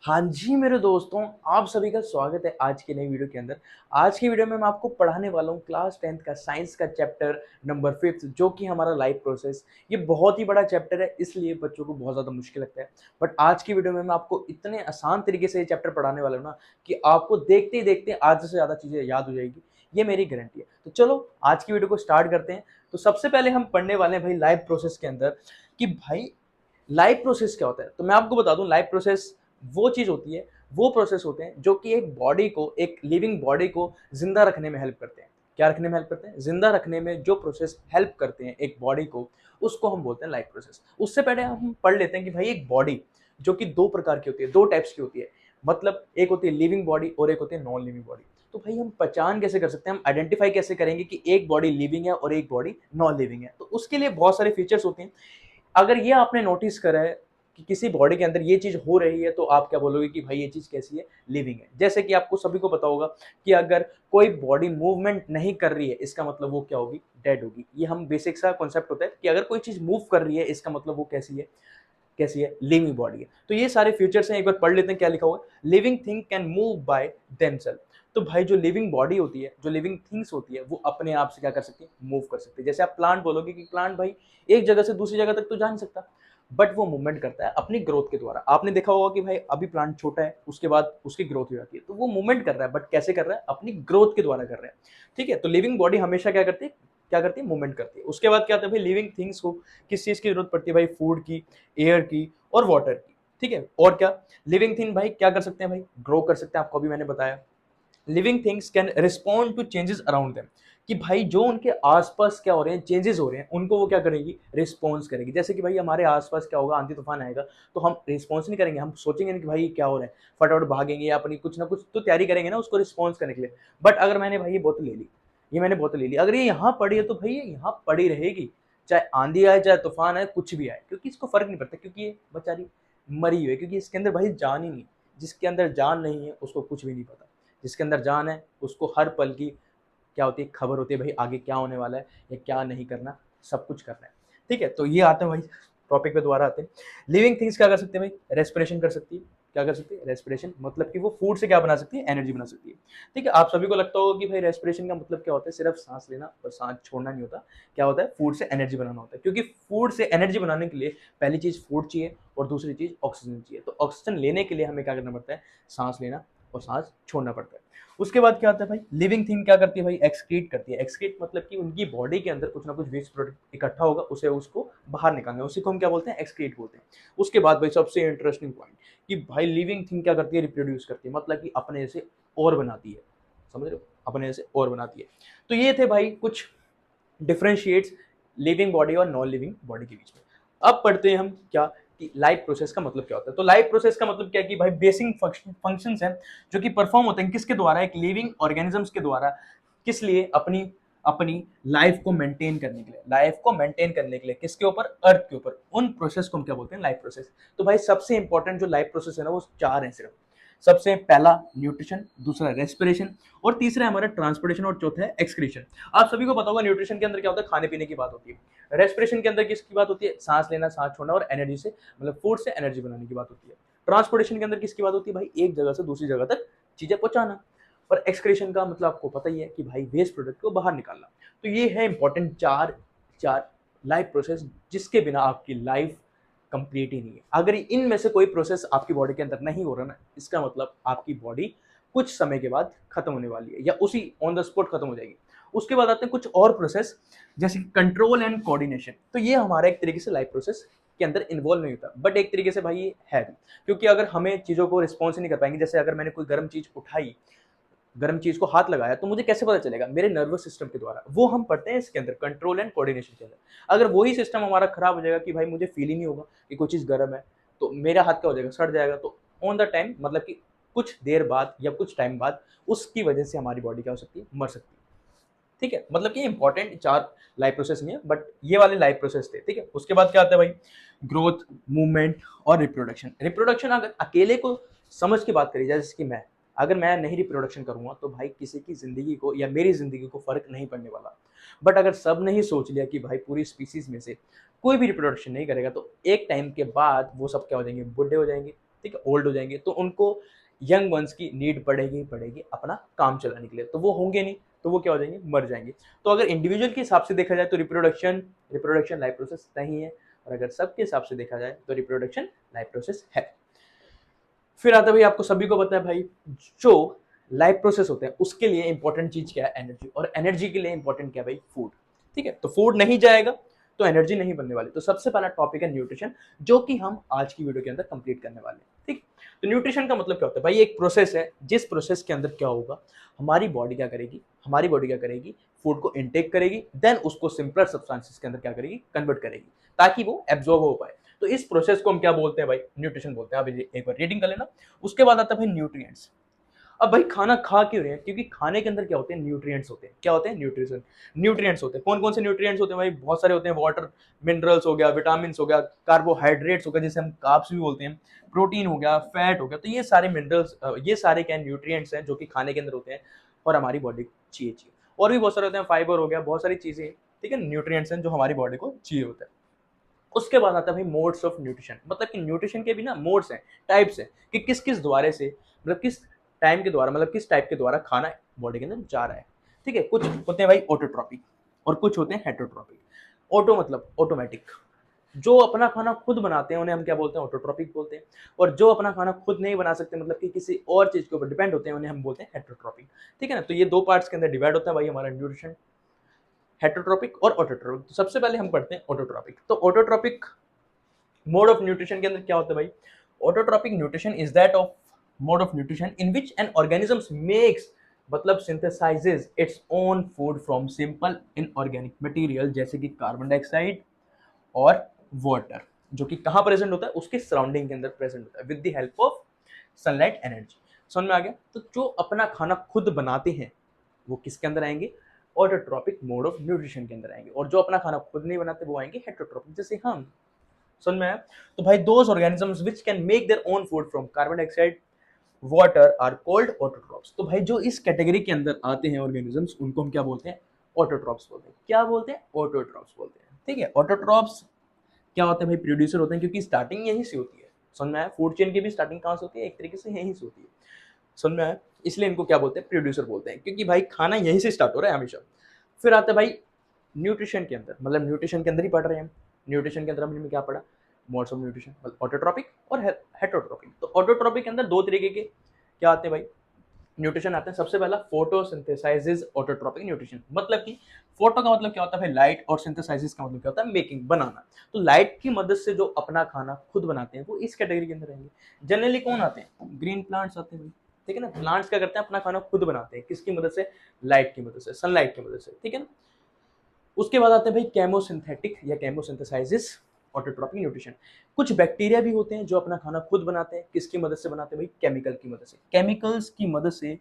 हाँ जी मेरे दोस्तों, आप सभी का स्वागत है आज की नई वीडियो के अंदर। आज की वीडियो में मैं आपको पढ़ाने वाला हूँ क्लास 10th का साइंस का चैप्टर नंबर 5 जो कि हमारा लाइफ प्रोसेस। ये बहुत ही बड़ा चैप्टर है, इसलिए बच्चों को बहुत ज़्यादा मुश्किल लगता है। बट आज की वीडियो में मैं आपको इतने आसान तरीके से ये चैप्टर पढ़ाने वाला हूँ ना कि आपको देखते ही देखते आधे से ज़्यादा चीज़ें याद हो जाएगी। ये मेरी गारंटी है। तो चलो आज की वीडियो को स्टार्ट करते हैं। तो सबसे पहले हम पढ़ने वाले हैं भाई लाइफ प्रोसेस के अंदर कि भाई लाइफ प्रोसेस क्या होता है। तो मैं आपको बता दूं, लाइफ प्रोसेस वो चीज होती है, वो प्रोसेस होते हैं जो कि एक बॉडी को, एक लिविंग बॉडी को जिंदा रखने में हेल्प करते हैं। क्या रखने में हेल्प करते हैं? जिंदा रखने में जो प्रोसेस हेल्प करते हैं एक बॉडी को, उसको हम बोलते हैं लाइफ प्रोसेस। उससे पहले हम पढ़ लेते हैं कि भाई एक बॉडी जो कि दो प्रकार की होती है, दो टाइप्स की होती है। मतलब एक होती है लिविंग बॉडी और एक होती है नॉन लिविंग बॉडी। तो भाई हम पहचान कैसे कर सकते हैं, हम आइडेंटिफाई कैसे करेंगे कि एक बॉडी लिविंग है और एक बॉडी नॉन लिविंग है? तो उसके लिए बहुत सारे फीचर्स होते हैं। अगर ये आपने नोटिस करा है कि किसी बॉडी के अंदर ये चीज हो रही है, तो आप क्या बोलोगे कि भाई ये चीज कैसी है? लिविंग है। जैसे कि आपको सभी को पता होगा कि अगर कोई बॉडी मूवमेंट नहीं कर रही है, इसका मतलब वो क्या होगी? डेड होगी। ये हम बेसिक सा कॉन्सेप्ट होता है कि अगर कोई चीज मूव कर रही है, इसका मतलब वो कैसी है? कैसी है? लिविंग बॉडी है। तो ये सारे फीचर्स हैं, एक बार पढ़ लेते हैं क्या लिखा हुआ है। Living thing can move by themselves. तो भाई जो लिविंग बॉडी होती है, जो लिविंग थिंग्स होती है, वो अपने आप से क्या कर सकती है? मूव कर सकती है। जैसे आप प्लांट बोलोगे कि प्लांट भाई एक जगह से दूसरी जगह तक तो जा नहीं सकता, बट वो मूवमेंट करता है अपनी ग्रोथ के द्वारा। आपने देखा होगा कि भाई अभी प्लांट छोटा है, उसके बाद उसकी ग्रोथ हो जाती है, तो वो मूवमेंट कर रहा है, बट कैसे कर रहा है? अपनी ग्रोथ के द्वारा कर रहा है। ठीक है, तो लिविंग बॉडी हमेशा क्या करती है? क्या करती है? मूवमेंट करती है। उसके बाद क्या आता है भाई? लिविंग थिंग्स को किस चीज की जरूरत पड़ती है भाई? फूड की, एयर की और वाटर की। ठीक है, और क्या? लिविंग थिंग भाई क्या कर सकते हैं भाई? ग्रो कर सकते हैं, आपको अभी मैंने बताया। Living things can respond to changes around them. कि भाई जो उनके आसपास क्या हो रहे हैं, चेंजेस हो रहे हैं, उनको वो क्या करेगी? रिस्पॉन्स करेगी। जैसे कि भाई हमारे आसपास क्या होगा, आंधी तूफान आएगा, तो हम रिस्पॉन्स नहीं करेंगे, हम सोचेंगे नहीं कि भाई क्या हो रहा है, फटाफट भागेंगे या अपनी कुछ ना कुछ तो तैयारी करेंगे ना उसको रिस्पॉन्स करने के लिए। बट अगर मैंने भाई ये बोतल ले ली, ये मैंने बोतल ले ली, अगर ये यहाँ पड़ी है तो भाई ये यहाँ पड़ी रहेगी, चाहे आंधी आए चाहे तूफान आए कुछ भी आए, क्योंकि इसको फर्क नहीं पड़ता, क्योंकि ये बेचारी मरी हुई है, क्योंकि इसके अंदर भाई जान ही नहीं। जिसके अंदर जान नहीं है उसको कुछ भी नहीं पता। जिसके अंदर जान है उसको हर पल की क्या होती है? खबर होती है भाई आगे क्या होने वाला है या क्या नहीं करना, सब कुछ करना है। ठीक है, तो ये आते हैं भाई टॉपिक पे दोबारा आते हैं। लिविंग थिंग्स क्या कर सकते हैं भाई? रेस्पिरेशन कर सकती है। क्या कर सकती है? रेस्पिरेशन। मतलब कि वो फूड से क्या बना सकती है? एनर्जी बना सकती है। ठीक है, आप सभी को लगता होगा कि भाई रेस्पिरेशन का मतलब क्या होता है? सिर्फ सांस लेना और सांस छोड़ना नहीं होता। क्या होता है? फूड से एनर्जी बनाना होता है, क्योंकि फूड से एनर्जी बनाने के लिए पहली चीज फूड चाहिए और दूसरी चीज ऑक्सीजन चाहिए। तो ऑक्सीजन लेने के लिए हमें क्या करना पड़ता है? सांस लेना और सांस छोड़ना पड़ता है। उसके बाद क्या आता है भाई? लिविंग थिंग क्या करती है भाई? एक्सक्रीट करती है। एक्सक्रीट मतलब कि उनकी बॉडी के अंदर कुछ ना कुछ वेस्ट प्रोडक्ट इकट्ठा होगा, उसे उसको बाहर निकालना है, उसी को हम क्या बोलते हैं? एक्सक्रीट बोलते हैं। उसके बाद भाई सबसे इंटरेस्टिंग पॉइंट कि भाई लिविंग थिंग क्या करती है? रिप्रोड्यूस करती है। मतलब कि अपने जैसे और बनाती है। समझ रहे हो? अपने जैसे और बनाती है। तो ये थे भाई कुछ डिफरेंशिएट्स लिविंग बॉडी और नॉन लिविंग बॉडी के बीच में। अब पढ़ते हैं हम क्या कि लाइफ प्रोसेस का मतलब क्या होता है। तो लाइफ प्रोसेस का मतलब क्या है कि भाई बेसिक फंक्शंस हैं जो कि परफॉर्म होते हैं किसके द्वारा? एक लिविंग ऑर्गेनिजम्स के द्वारा। किस लिए? अपनी अपनी लाइफ को मेंटेन करने के लिए। लाइफ को मेंटेन करने के लिए किसके ऊपर? अर्थ के ऊपर। उन प्रोसेस को हम क्या बोलते हैं? Life process. तो भाई सबसे इंपॉर्टेंट जो लाइफ प्रोसेस है ना, वो चार है सिर्फ। सबसे पहला न्यूट्रिशन, दूसरा रेस्पिरेशन, और तीसरा हमारा ट्रांसपोर्टेशन, और चौथा है एक्सक्रीशन। आप सभी को पता होगा न्यूट्रिशन के अंदर क्या होता है? खाने पीने की बात होती है। रेस्पिरेशन के अंदर किसकी बात होती है? सांस लेना, सांस छोड़ना, और एनर्जी से मतलब फूड से एनर्जी बनाने की बात होती है। ट्रांसपोर्टेशन के अंदर किसकी बात होती है भाई? एक जगह से दूसरी जगह तक चीजें पहुंचाना। और एक्सक्रीशन का मतलब आपको पता ही है कि भाई वेस्ट प्रोडक्ट को बाहर निकालना। तो ये है इंपॉर्टेंट चार चार लाइफ प्रोसेस, जिसके बिना आपकी लाइफ कंप्लीट ही नहीं है। अगर इनमें से कोई प्रोसेस आपकी बॉडी के अंदर नहीं हो रहा ना, इसका मतलब आपकी बॉडी कुछ समय के बाद खत्म होने वाली है, या उसी ऑन द स्पॉट खत्म हो जाएगी। उसके बाद आते हैं कुछ और प्रोसेस, जैसे कंट्रोल एंड कोऑर्डिनेशन। तो ये हमारा एक तरीके से लाइफ प्रोसेस के अंदर इन्वॉल्व नहीं होता, बट एक तरीके से भाई ये है भी, क्योंकि अगर हमें चीजों को रिस्पॉन्स नहीं कर पाएंगे, जैसे अगर मैंने कोई गर्म चीज उठाई, गर्म चीज को हाथ लगाया, तो मुझे कैसे पता चलेगा? मेरे नर्वस सिस्टम के द्वारा। वो हम पढ़ते हैं इसके अंदर कंट्रोल एंड कोऑर्डिनेशन के अंदर। अगर वही सिस्टम हमारा खराब हो जाएगा कि भाई मुझे फील ही नहीं होगा कि कोई चीज गर्म है, तो मेरा हाथ क्या हो जाएगा? सड़ जाएगा। तो ऑन द टाइम मतलब कि कुछ देर बाद या कुछ टाइम बाद उसकी वजह से हमारी बॉडी क्या हो सकती है? मर सकती है। ठीक है, मतलब कि इंपॉर्टेंट चार लाइफ प्रोसेस नहीं है, बट ये वाले लाइफ प्रोसेस थे। ठीक है, उसके बाद क्या आता है भाई? ग्रोथ, मूवमेंट और रिप्रोडक्शन। रिप्रोडक्शन अगर अकेले को समझ के बात करी जाए, जैसे कि मैं, अगर मैं नहीं रिप्रोडक्शन करूंगा तो भाई किसी की जिंदगी को या मेरी जिंदगी को फर्क नहीं पड़ने वाला। बट अगर सब ने ही सोच लिया कि भाई पूरी स्पीसीज में से कोई भी रिप्रोडक्शन नहीं करेगा, तो एक टाइम के बाद वो सब क्या हो जाएंगे? बुढ़े हो जाएंगे। ठीक है, ओल्ड हो जाएंगे तो उनको यंग वंस की नीड पड़ेगी अपना काम चलाने के लिए, तो वो होंगे नहीं, तो वो क्या हो जाएंगे, मर जाएंगे। तो अगर इंडिविजुअल के हिसाब से देखा जाए तो रिप्रोडक्शन लाइफ प्रोसेस नहीं है, और अगर सबके हिसाब से देखा जाए तो रिप्रोडक्शन लाइफ प्रोसेस है। फिर आता है भाई, आपको सभी को पता है भाई, जो लाइफ प्रोसेस होते हैं उसके लिए इंपॉर्टेंट चीज क्या है, एनर्जी, और एनर्जी के लिए इंपॉर्टेंट क्या है भाई, फूड। ठीक है, तो फूड नहीं जाएगा तो एनर्जी नहीं बनने वाली। तो सबसे पहला टॉपिक है न्यूट्रिशन, जो कि हम आज की वीडियो के अंदर कंप्लीट करने वाले हैं। ठीक, तो न्यूट्रिशन का मतलब क्या होता है भाई, एक प्रोसेस है जिस प्रोसेस के अंदर क्या होगा, हमारी बॉडी क्या करेगी, फूड को इनटेक करेगी, देन उसको सिंपलर सब्सटेंसेस के अंदर क्या करेगी, कन्वर्ट करेगी, ताकि वो एब्जॉर्ब हो पाए। तो इस प्रोसेस को हम क्या बोलते हैं भाई, न्यूट्रिशन बोलते हैं। आप एक बार रीडिंग कर लेना। उसके बाद आता है भाई न्यूट्रिएंट्स। अब भाई खाना खा क्यों रहे हैं, क्योंकि खाने के अंदर क्या होते हैं, न्यूट्रिएंट्स होते हैं। क्या होते हैं, न्यूट्रिएंट्स होते हैं। कौन कौन से न्यूट्रिएंट्स होते हैं भाई, बहुत सारे होते हैं। वाटर, मिनरल्स हो गया, विटामिन हो गया, कार्बोहाइड्रेट्स हो गया जिसे हम कार्ब्स भी बोलते हैं, प्रोटीन हो गया, फैट हो गया। तो ये सारे मिनरल्स, ये सारे क्या न्यूट्रिएंट्स हैं जो कि खाने के अंदर होते हैं और हमारी बॉडी को चाहिए। और भी बहुत सारे होते हैं, फाइबर हो गया, बहुत सारी चीजें, ठीक है, न्यूट्रिएंट्स हैं जो हमारी बॉडी को चाहिए होता है। उसके बाद आता है भाई मोड्स ऑफ न्यूट्रिशन, मतलब कि न्यूट्रिशन के भी ना मोड्स हैं, टाइप्स हैं, कि किस किस द्वारे से, मतलब किस टाइम के द्वारा, मतलब किस टाइप के द्वारा खाना बॉडी के अंदर जा रहा है। ठीक है, कुछ होते हैं भाई ऑटोट्रॉपिक और कुछ होते हैं हेटरोट्रॉपिक। ऑटो मतलब ऑटोमेटिक, जो अपना खाना खुद बनाते हैं उन्हें हम क्या बोलते हैं, ऑटोट्रॉपिक बोलते हैं। और जो अपना खाना खुद नहीं बना सकते, मतलब कि किसी और चीज के ऊपर डिपेंड होते हैं, उन्हें हम बोलते हैं हेटरोट्रॉपिक। ठीक है ना, तो ये दो पार्ट्स के अंदर डिवाइड होता है भाई हमारा न्यूट्रिशन, हेटरोट्रॉपिक और ऑटोट्रॉपिक। तो सबसे पहले हम पढ़ते हैं ऑटोट्रॉपिक। तो ऑटोट्रॉपिक मोड ऑफ न्यूट्रिशन के अंदर क्या होता है भाई, autotrophic nutrition is that of mode of nutrition in which an organism makes, मतलब synthesises its own food from simple inorganic material, जैसे कि कार्बन डाइऑक्साइड और वाटर, जो कि कहाँ प्रेजेंट होता है, उसके सराउंडिंग के अंदर प्रेजेंट होता है, with the help of sunlight energy. समझ में आ गया। तो जो अपना खाना खुद बनाते हैं वो किसके अंदर आएंगे, ऑटोट्रॉपिक मोड ऑफ न्यूट्रिशन के अंदर आएंगे। और जो अपना खाना खुद नहीं बनाते वो आएंगे हेटरोट्रॉपिक, जैसे हम। समझ में आया। तो भाई those organisms which can make their own food from carbon dioxide water are called autotrophs. तो भाई जो इस कैटेगरी के अंदर आते हैं ऑर्गेनिजम्स, उनको हम क्या बोलते हैं, ऑटोट्रॉप्स बोलते हैं। क्या बोलते हैं, ऑटोट्रॉप्स बोलते हैं। ठीक है, ऑटोट्रॉप्स क्या होते हैं भाई, प्रोड्यूसर होते हैं, क्योंकि स्टार्टिंग यहीं से होती है। समझ में आया। फूड चेन की भी स्टार्टिंग कहाँ से होती है, एक तरीके से यहीं से होती है। समझ में आया। इसलिए इनको क्या बोलते हैं, प्रोड्यूसर बोलते हैं, क्योंकि भाई खाना यहीं से स्टार्ट हो रहा है हमेशा। फिर आता है भाई न्यूट्रिशन के अंदर, मतलब न्यूट्रिशन के अंदर ही पढ़ रहे हैं हम। न्यूट्रिशन के अंदर हमने क्या पढ़ा, मोड्स ऑफ न्यूट्रिशन, मतलब ऑटोट्रॉपिक और हेटरोट्रॉपिक। तो ऑटोट्रॉपिक के अंदर दो तरीके के क्या आते हैं भाई, न्यूट्रिशन आते हैं। सबसे पहला फोटोसिंथेसाइजेज ऑटोट्रॉपिक न्यूट्रिशन, मतलब कि फोटो का मतलब क्या होता है भाई, लाइट, और सिंथेसाइजिस का मतलब क्या होता है, मेकिंग, बनाना। तो लाइट की मदद से जो अपना खाना खुद बनाते हैं वो इस कैटेगरी के अंदर रहेंगे। जनरली कौन आते हैं, ग्रीन प्लांट्स आते हैं भाई। ठीक है ना, प्लांट्स क्या करते हैं, अपना खाना खुद बनाते हैं, किसकी मदद से, लाइट की मदद से, सनलाइट की मदद से। ठीक है ना। उसके बाद आते हैं भाई केमोसिंथेटिक या केमोसिंथेसाइजिस ऑटोट्रॉपिक न्यूट्रिशन। कुछ बैक्टीरिया भी होते हैं जो अपना खाना खुद बनाते हैं, किसकी मदद से बनाते हैं भाई, केमिकल की मदद से। केमिकल्स की मदद से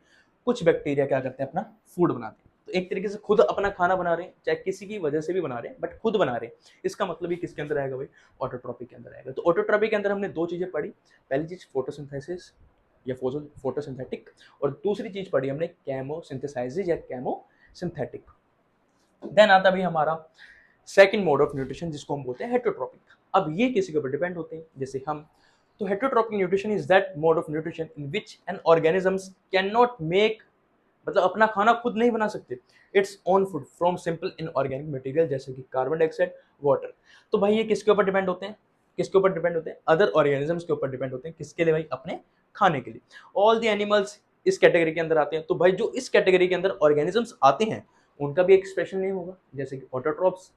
कुछ बैक्टीरिया क्या करते हैं, अपना फूड बनाते हैं। तो एक तरीके से खुद अपना खाना बना रहे हैं, चाहे किसी की वजह से भी बना रहे हैं, बट खुद बना रहे हैं। इसका मतलब ही किसके अंदर आएगा भाई, ऑटोट्रॉपिक के अंदर आएगा। तो ऑटोट्रॉपिक के अंदर हमने दो चीजें पढ़ी। पहली चीज फोटोसिंथेसिस या फोटोसिंथेटिक, और दूसरी चीज पढ़ी हमने केमोसिंथेसाइजिस या केमोसिंथेटिक। देन आता भी हमारा सेकंड मोड ऑफ न्यूट्रिशन, जिसको हम बोलते हैं हेटरोट्रॉपिक। अब ये किसी के ऊपर डिपेंड होते हैं, जैसे हम। तो heterotrophic nutrition is that mode of nutrition in which N organisms can not make, मतलब अपना खाना खुद नहीं बना सकते, it's own food from simple inorganic material, जैसे कि कार्बन डाइऑक्साइड, वाटर। तो भाई ये किसके ऊपर डिपेंड होते हैं, किसके ऊपर डिपेंड होते हैं, अदर ऑर्गेनिजम्स के ऊपर डिपेंड होते हैं। किसके लिए भाई, अपने खाने के लिए। ऑल द एनिमल्स इस कैटेगरी के अंदर आते हैं। तो भाई जो इस कैटेगरी के अंदर ऑर्गेनिजम्स आते हैं उनका भी एक स्पेशल नेम होगा, जैसे कि ऑटोट्रॉप्स।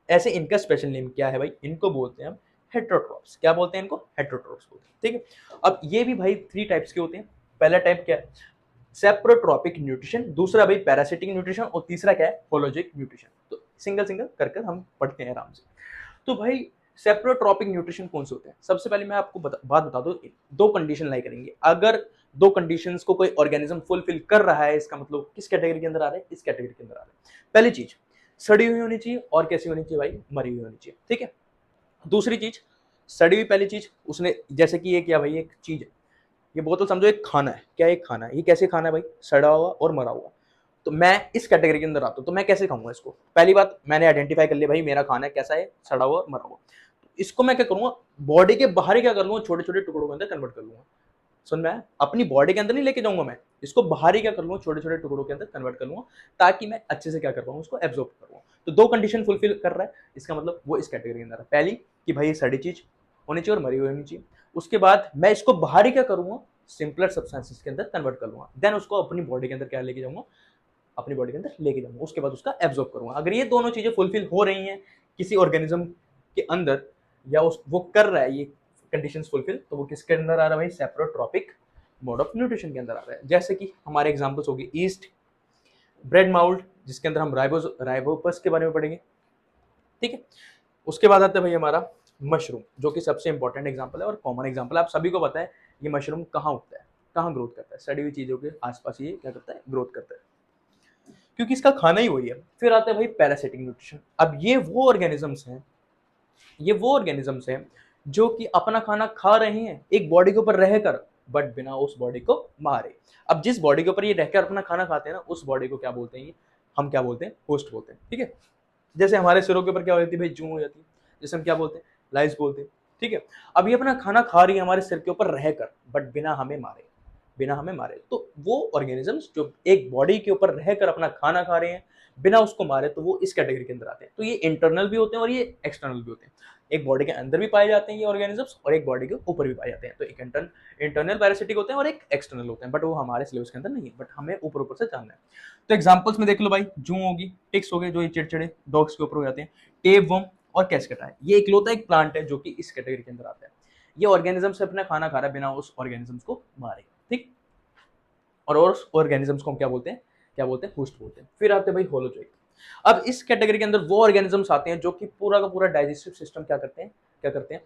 ऐसे इनका स्पेशल नेम क्या है भाई, इनको बोलते हैं हम हेटरोट्रॉप्स। क्या बोलते हैं इनको, हेटरोट्रॉप्स बोलते हैं। ठीक है। अब ये भी भाई 3 टाइप्स के होते हैं। पहला टाइप क्या है, सेप्रोट्रॉपिक न्यूट्रिशन। दूसरा भाई पैरासिटिक न्यूट्रिशन। और तीसरा क्या है, होलोजिक न्यूट्रिशन। तो सिंगल सिंगल कर हम पढ़ते हैं आराम से। तो भाई सेप्रोट्रॉपिक न्यूट्रिशन कौन से होते हैं, सबसे पहले मैं आपको बात बता दूं। दो कंडीशन लाई करेंगे। अगर दो कंडीशंस को कोई ऑर्गेनिज्म फुलफिल कर रहा है, इसका मतलब किस कैटेगरी के अंदर आ रहा है, इस कैटेगरी के अंदर आ रहा है। पहली चीज, सड़ी हुई होनी चाहिए, और कैसी होनी चाहिए भाई, मरी हुई होनी चाहिए। ठीक है। दूसरी चीज, सड़ी हुई पहली चीज, उसने जैसे कि ये क्या भाई, एक चीज है, ये बोतल समझो एक खाना है। क्या एक खाना है, ये कैसे खाना है भाई, सड़ा हुआ और मरा हुआ। तो मैं इस कैटेगरी के अंदर आता हूँ, तो मैं कैसे खाऊंगा इसको। पहली बात मैंने आइडेंटिफाई कर लिया भाई, मेरा खाना कैसा है, सड़ा हुआ और मरा हुआ। इसको मैं क्या करूंगा, बॉडी के बाहर ही क्या कर लूंगा, छोटे छोटे टुकड़ों के अंदर कन्वर्ट कर लूंगा। सुन में आया? अपनी बॉडी के अंदर नहीं लेके जाऊंगा मैं, इसको बाहर ही क्या कर लूंगा, छोटे छोटे टुकड़ों के अंदर कन्वर्ट कर लूंगा, ताकि मैं अच्छे से क्या कर पाऊँ, उसको एब्जॉर्ब कर पाऊँ। तो दो कंडीशन फुलफिल कर रहा है, इसका मतलब वो इस कैटेगरी के अंदर है। पहली कि भाई सड़ी चीज होनी चाहिए और मरी हुई होनी चाहिए। उसके बाद मैं इसको बाहर ही क्या करूंगा, सिंपलर सब्सटेंसेस के अंदर कन्वर्ट कर लूंगा, देन उसको अपनी बॉडी के अंदर क्या लेके जाऊंगा, अपनी बॉडी के अंदर लेके जाऊंगा, उसके बाद उसका एब्जॉर्ब करूंगा। अगर ये दोनों चीजें फुलफिल हो रही हैं किसी ऑर्गेनिज्म के अंदर, या उस वो कर रहा है ये कंडीशंस फुलफिल, तो वो किसके अंदर आ रहा है भाई, सेप्रोट्रॉपिक मोड ऑफ न्यूट्रिशन के अंदर आ रहा है। जैसे कि हमारे एग्जांपल्स होगी ईस्ट, ब्रेड माउल्ट, जिसके अंदर हम राइबोपस के बारे में पढ़ेंगे, ठीक है। उसके बाद आता है भाई हमारा मशरूम, जो कि सबसे इंपॉर्टेंट एग्जांपल है और कॉमन एग्जांपल है, आप सभी को पता है ये मशरूम कहाँ उगता है, कहाँ ग्रोथ करता है, सड़ी हुई चीजों के आसपास ये क्या करता है, ग्रोथ करता है, क्योंकि इसका खाना ही वही है। फिर आता है भाई पैरासिटिक न्यूट्रिशन। अब ये वो ऑर्गेनिजम्स हैं, ये वो ऑर्गेनिजम्स हैं जो कि अपना खाना खा रहे हैं एक बॉडी के ऊपर रहकर, बट बिना उस बॉडी को मारे। अब जिस बॉडी के ऊपर ये रहकर अपना खाना खाते हैं ना, उस बॉडी को क्या बोलते हैं, हम क्या बोलते हैं, होस्ट बोलते हैं, ठीक है। जैसे हमारे सिरों के ऊपर क्या हो जाती है भाई, जूं हो जाती है, जैसे हम क्या बोलते हैं, लाइस बोलते हैं, ठीक है। अब ये अपना खाना खा रही है हमारे सिर के ऊपर रहकर, बट बिना हमें मारे, बिना हमें मारे। तो वो ऑर्गेनिजम्स जो एक बॉडी के ऊपर रहकर अपना खाना खा रहे हैं बिना उसको मारे, तो वो इस कैटेगरी के अंदर आते हैं। तो ये इंटरनल भी होते हैं और ये एक्सटर्नल भी होते हैं। एक बॉडी के अंदर भी पाए जाते हैं ये ऑर्गेनिजम्स, और एक बॉडी के ऊपर भी पाए जाते हैं। तो एक इंटरनल पैरासिटिक होते हैं और एक एक्सटर्नल होते हैं, बट वो हमारे सिलेबस के अंदर नहीं है, बट हमें ऊपर ऊपर से जानना है। तो एग्जाम्पल्स में देख लो भाई, जूं होगी, टिक्स हो गए जो ये चिड़चिड़े डॉग्स के ऊपर हो जाते हैं, टेप वर्म और कैस्केटा है, ये इकलौता एक प्लांट है जो कि इस कैटेगरी के अंदर आता है। ये ऑर्गेनिज्म से अपना खाना खा रहा है बिना उस ऑर्गेनिजम्स को मारे, ठीक। और उस ऑर्गेनिजम्स को हम क्या बोलते हैं, क्या बोलते हैं, होस्ट बोलते हैं। फिर आते हैं भाई होलोजोइक। अब इस कैटेगरी के अंदर वो ऑर्गेनिजम्स आते हैं जो कि पूरा का पूरा डाइजेस्टिव सिस्टम क्या करते हैं, क्या करते हैं,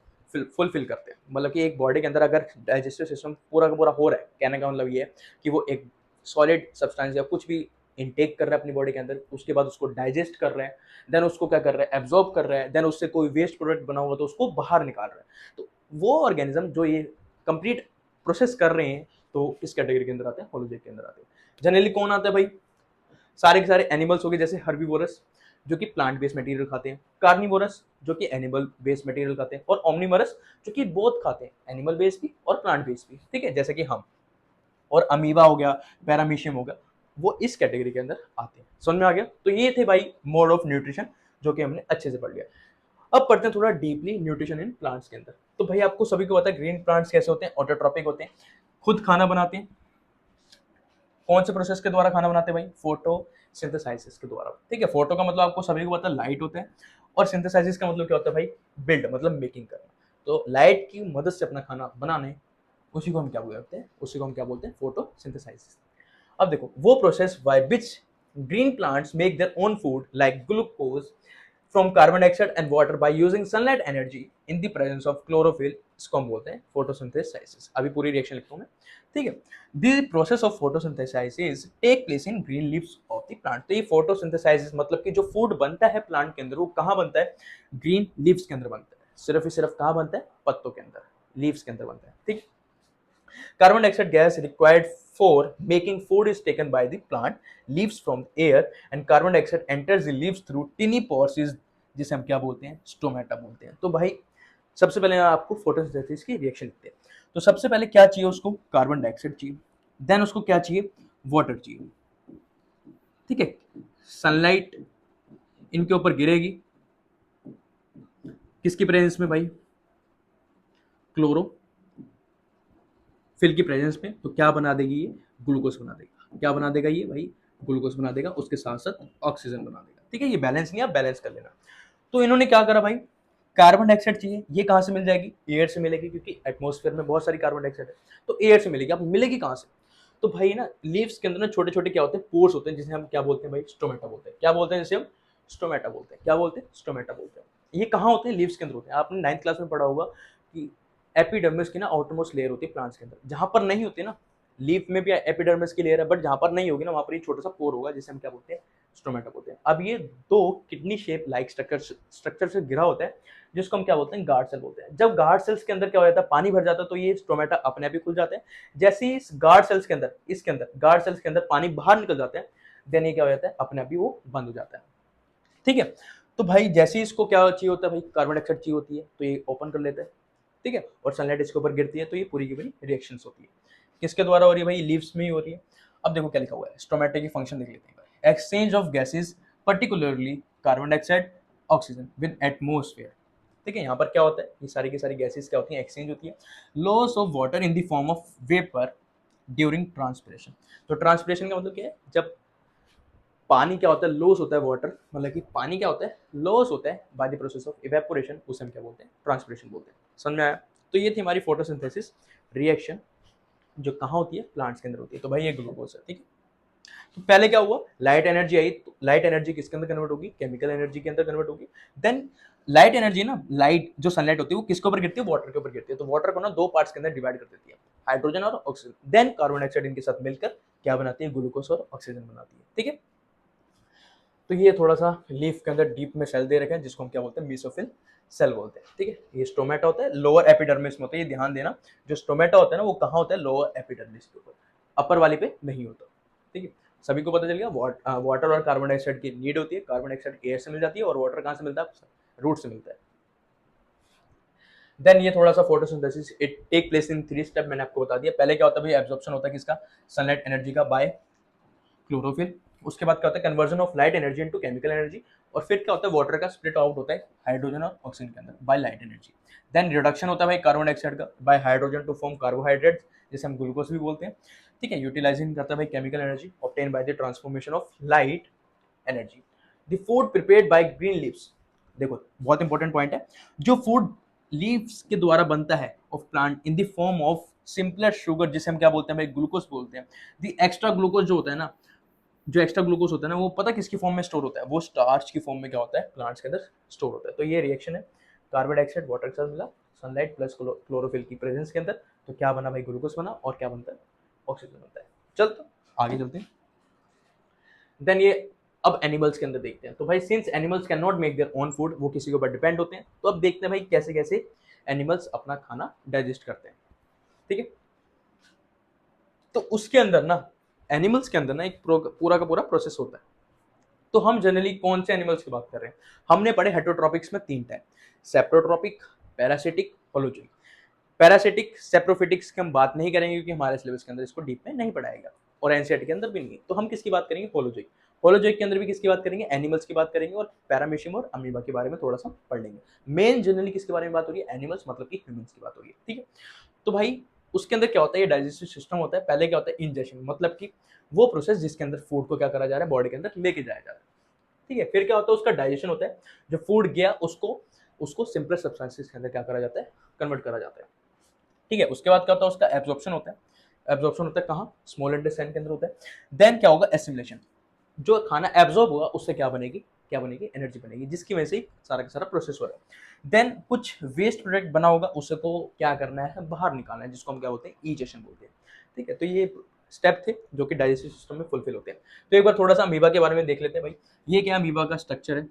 फुलफिल करते हैं। मतलब कि एक बॉडी के अंदर अगर डाइजेस्टिव सिस्टम पूरा का पूरा हो रहा है, कहने का मतलब ये है कि वो एक सॉलिड सब्सटेंस या कुछ भी इनटेक कर रहा है अपनी बॉडी के अंदर, उसके बाद उसको डाइजेस्ट कर रहे हैं, देन उसको क्या कर रहा है, एब्जॉर्ब कर रहा है, देन उससे कोई वेस्ट प्रोडक्ट बना हुआ तो उसको बाहर निकाल रहा है। तो वो ऑर्गेनिज्म जो ये कंप्लीट प्रोसेस कर रहे हैं, तो किस कैटेगरी के अंदर आते हैं, होलोजोइक के अंदर आते हैं। जनरली कौन आता है भाई, सारे के सारे एनिमल्स हो गए, जैसे हर्बीवोरस जो कि प्लांट बेस्ड मटेरियल खाते हैं, कार्निवोरस जो कि एनिमल बेस्ड मटेरियल खाते हैं, और ओमनिवरस जो कि बोथ खाते हैं, एनिमल बेस्ड भी और प्लांट बेस्ड भी, ठीक है, जैसे कि हम। और अमीबा हो गया, पैरामीशियम हो गया, वो इस कैटेगरी के अंदर आते हैं। समझ में आ गया? तो ये थे भाई मोड ऑफ न्यूट्रिशन जो कि हमने अच्छे से पढ़ लिया। अब पढ़ते हैं थोड़ा डीपली न्यूट्रिशन इन प्लांट्स के अंदर। तो भाई आपको सभी को पता है ग्रीन प्लांट्स कैसे होते हैं, ऑटोट्रॉपिक होते हैं, खुद खाना बनाते हैं। कौन से प्रोसेस के द्वारा खाना बनाते हैं भाई, फोटोसिंथेसाइसिस के द्वारा, ठीक है। फोटो का मतलब आपको सभी को पता है लाइट होता है, और सिंथेसाइसिस का मतलब क्या होता है भाई, बिल्ड मतलब मेकिंग करना। तो लाइट की मदद से अपना खाना बनाने, उसी को हम क्या बोलते हैं, उसी को हम क्या बोलते हैं, फोटोसिंथेसाइसिस। अब देखो वो process by which green plants make their own food like glucose from carbon dioxide and water by using sunlight energy in the presence of chlorophyll, इसको हम बोलते हैं फोटोसिंथेसाइसिस। अभी पूरी रिएक्शन लिखता हूं मैं, ठीक है। The process of photosynthesis take place in green leaves of the plant. तो ये फोटोसिंथेसाइसिस मतलब कि जो फूड बनता है प्लांट के अंदर, वो कहाँ बनता है, ग्रीन लीव्स के अंदर बनता है। सिर्फ ही सिर्फ कहाँ बनता है, पत्तों के अंदर, लीव्स के अंदर बनता है, ठीक। Carbon dioxide gas required for making food is taken by the plant leaves from the air, and carbon dioxide enters the leaves through tiny pores is, जिसे हम क्या बोलते हैं, स्टोमेटा बोलते हैं। तो भाई सबसे पहले आपको फोटोसिंथेसिस की रिएक्शन लिखते हैं। तो सबसे पहले क्या चाहिए उसको, कार्बन डाइऑक्साइड चाहिए, देन उसको क्या चाहिए, वाटर चाहिए, ठीक है। सनलाइट इनके ऊपर गिरेगी, किसकी प्रेजेंस में भाई, क्लोरो फिल की प्रेजेंस में। तो क्या बना देगी ये, ग्लूकोज बना देगा। क्या बना देगा ये भाई, ग्लूकोज बना देगा, उसके साथ साथ ऑक्सीजन बना देगा, ठीक है। ये बैलेंस नहीं, आप बैलेंस कर लेना। तो इन्होंने क्या करा भाई, कार्बन डाइऑक्साइड चाहिए, ये कहाँ से मिल जाएगी, एयर से मिलेगी, क्योंकि एटमॉस्फेयर में बहुत सारी कार्बन डाइऑक्साइड है, तो एयर से मिलेगी। अब मिलेगी कहाँ से, तो भाई ना लीव्स के अंदर ना छोटे छोटे क्या होते हैं, पोर्स होते हैं, जिसे हम क्या बोलते हैं भाई, स्टोमेटा बोलते हैं। क्या बोलते हैं, जिसे हम स्टोमेटा बोलते हैं। क्या बोलते हैं, स्टोमेटा बोलते हैं। ये कहाँ होते हैं, लीव्स के अंदर होते हैं। आपने 9th क्लास में पढ़ा होगा कि एपिडर्मिस की ना आउटरमोस्ट लेयर होती है प्लांट्स के अंदर, जहां पर नहीं होती ना, लीफ में भी एपिडर्मिस की लेयर है, बट जहां पर नहीं होगी ना, वहां पर एक छोटा सा पोर होगा, जिसे हम क्या बोलते हैं, स्टोमेटा बोलते हैं। अब ये दो किडनी शेप लाइक स्ट्रक्चर से घिरा होता है, जिसको हम क्या बोलते हैं, गार्ड सेल बोलते हैं। जब गार्ड सेल्स के अंदर क्या हो जाता है, पानी भर जाता है, तो ये स्टोमेटा अपने आप ही खुल जाते हैं। जैसे ही इस गार्ड सेल्स के अंदर, इसके अंदर गार्ड सेल्स के अंदर पानी बाहर निकल जाता है, देन ये क्या हो जाता है, अपने आप ही वो बंद हो जाता है, ठीक है। तो भाई जैसे ही इसको क्या चाहिए होता है भाई, कार्बन डाइऑक्साइड चाहिए होती है, तो ये ओपन कर लेता है, ठीक है, और सनलाइट इसके ऊपर गिरती है तो ये पूरी की पूरी रिएक्शंस होती है। किसके द्वारा हो रही है भाई, लीव्स में ही हो रही है। अब देखो क्या लिखा हुआ है, स्टोमेटा की फंक्शन देख लेते हैं। Exchange of gases particularly carbon dioxide oxygen with atmosphere. ठीक है, यहाँ पर क्या होता है, ये सारी की सारी गैसेज क्या होती हैं, एक्सचेंज होती है। Loss of water in the form of vapour during transpiration. तो ट्रांसपिरेशन का मतलब क्या है, जब पानी क्या होता है, लॉस होता है वाटर, मतलब कि पानी क्या होता है, लॉस होता है by the process of evaporation, उसे हम क्या बोलते हैं, ट्रांसपिरेशन बोलते हैं। समझ में आया। तो ये थी हमारी फोटोसिंथेसिस रिएक्शन, जो कहाँ होती है, प्लांट्स के अंदर होती है। तो भाई ये ग्लूकोज है, ठीक है। तो पहले क्या हुआ, लाइट एनर्जी आई, तो लाइट एनर्जी किसके अंदर कन्वर्ट होगी, केमिकल एनर्जी के अंदर कन्वर्ट होगी। देन लाइट एनर्जी ना, लाइट जो सनलाइट होती है वो किसके ऊपर गिरती है, वाटर के ऊपर गिरती है। तो वाटर को ना दो पार्ट्स के अंदर डिवाइड कर देती है, हाइड्रोजन और ऑक्सीजन। देन कार्बन डाइऑक्साइड इनके साथ मिलकर क्या बनाती है, ग्लूकोज और ऑक्सीजन बनाती है, ठीक है। तो ये थोड़ा सा लीफ के अंदर डीप में सेल दे रखे हैं, जिसको हम क्या बोलते हैं, मेसोफिल सेल बोलते हैं, ठीक है। ये स्टोमेटा होता है, लोअर एपिडर्मिस में होता है, ये ध्यान देना। जो स्टोमेटा होता है ना, वो कहाँ होता है, लोअर एपिडर्मिस के ऊपर, अपर वाली पे नहीं होता, ठीक है। सभी को पता चल गया। वाटर और कार्बन डाइऑक्साइड की नीड होती है। कार्बन डाइऑक्साइड एयर से मिल जाती है और वाटर कहाँ से मिलता है, रूट से मिलता है। देन ये थोड़ा सा photosynthesis it take place in 3 step, मैंने आपको बता दिया। पहले क्या होता है भाई, एब्जॉर्प्शन होता है किसका, सनलाइट एनर्जी का बाय क्लोरोफिल। उसके बाद क्या होता है, conversion of light energy into chemical energy. और फिर क्या होता है, वाटर का स्प्लिट आउट होता है हाइड्रोजन और ऑक्सीजन के अंदर by light energy. Then reduction होता है भाई कार्बन डाइऑक्साइड का by hydrogen to form carbohydrates, जिसे हम ग्लूकोज भी बोलते हैं, ठीक है। यूटिलाइजिंग करता है भाई chemical energy obtain by the transformation of light energy. The food prepared by green leaves, देखो बहुत इंपॉर्टेंट पॉइंट है, जो फूड लीव्स के द्वारा बनता है of plant in the form of simpler sugar, जिसे हम क्या बोलते हैं भाई, ग्लूकोज बोलते हैं। द एक्स्ट्रा ग्लूकोज जो होता है ना, जो एक्स्ट्रा ग्लूकोज होता है ना, वो पता किसकी फॉर्म में स्टोर होता है, वो स्टार्च की फॉर्म में क्या होता है, प्लांट्स के अंदर स्टोर होता है। तो ये रिएक्शन है, कार्बन डाइऑक्साइड वाटर के साथ मिला, सनलाइट प्लस क्लोरोफिल की प्रेजेंस के अंदर, तो क्या बना भाई, ग्लूकोज बना, और क्या बनता है, ऑक्सीजन बनता है। चल तो आगे चलते हैं। देन ये अब एनिमल्स के अंदर देखते हैं। तो भाई since animals can not make their own food, वो किसी के ऊपर डिपेंड होते हैं, तो अब देखते हैं भाई कैसे कैसे एनिमल्स अपना खाना डाइजेस्ट करते हैं, ठीक है। तो उसके अंदर ना, एनिमल्स के अंदर ना एक पूरा का पूरा प्रोसेस होता है। तो हम जनरली कौन से एनिमल्स की बात कर रहे हैं, हमने पढ़े हेटरोट्रॉपिक्स में 3 type, saprotrophic, parasitic, holozoic. Parasitic saprophytics की हम बात नहीं करेंगे, क्योंकि हमारे सिलेबस के अंदर इसको डीप में नहीं पढ़ाएगा, और एनसीईआरटी के अंदर भी नहीं है। तो हम किसकी बात करेंगे, होलोजोइक। होलोजोइक के अंदर भी किसकी बात करेंगे, एनिमल्स की बात करेंगे, और पैरामीशियम और अमीबा के बारे में थोड़ा सा पढ़ लेंगे। मेन जनरली किसके बारे में बात हो रही है, एनिमल्स मतलब कि ह्यूमंस की बात हो रही है, ठीक है। तो भाई उसके अंदर क्या होता है, ये डाइजेस्टिव सिस्टम होता है। पहले क्या होता है, इंजेक्शन, मतलब कि वो प्रोसेस जिसके अंदर फूड को क्या करा जा रहा है, बॉडी के अंदर लेके जाया जा रहा है, ठीक है। फिर क्या होता है, उसका डाइजेशन होता है, जो फूड गया उसको उसको सिंपलर सब्सटेंसेस के अंदर क्या करा जाता है, कन्वर्ट करा जाता है, ठीक है। उसके बाद क्या होता है, उसका एब्जॉर्प्शन होता है। एब्जॉर्प्शन होता है कहाँ, स्मॉल इंटेस्टाइन के अंदर होता है। देन क्या होगा, एसिमिलेशन, जो खाना एब्जॉर्ब होगा उससे क्या बनेगी, क्या बनेगी, एनर्जी बनेगी, जिसकी वजह से सारा का सारा प्रोसेस हो रहा है। देन कुछ वेस्ट प्रोडक्ट बना होगा, उससे को क्या करना है, बाहर निकालना है, जिसको हम क्या बोलते हैं, इजेशन बोलते हैं, ठीक है। तो ये स्टेप थे जो कि डाइजेस्टिव सिस्टम में फुलफिल होते हैं। तो एक बार थोड़ा सा अमीबा के बारे में देख लेते हैं भाई। ये क्या अमीबा का स्ट्रक्चर है,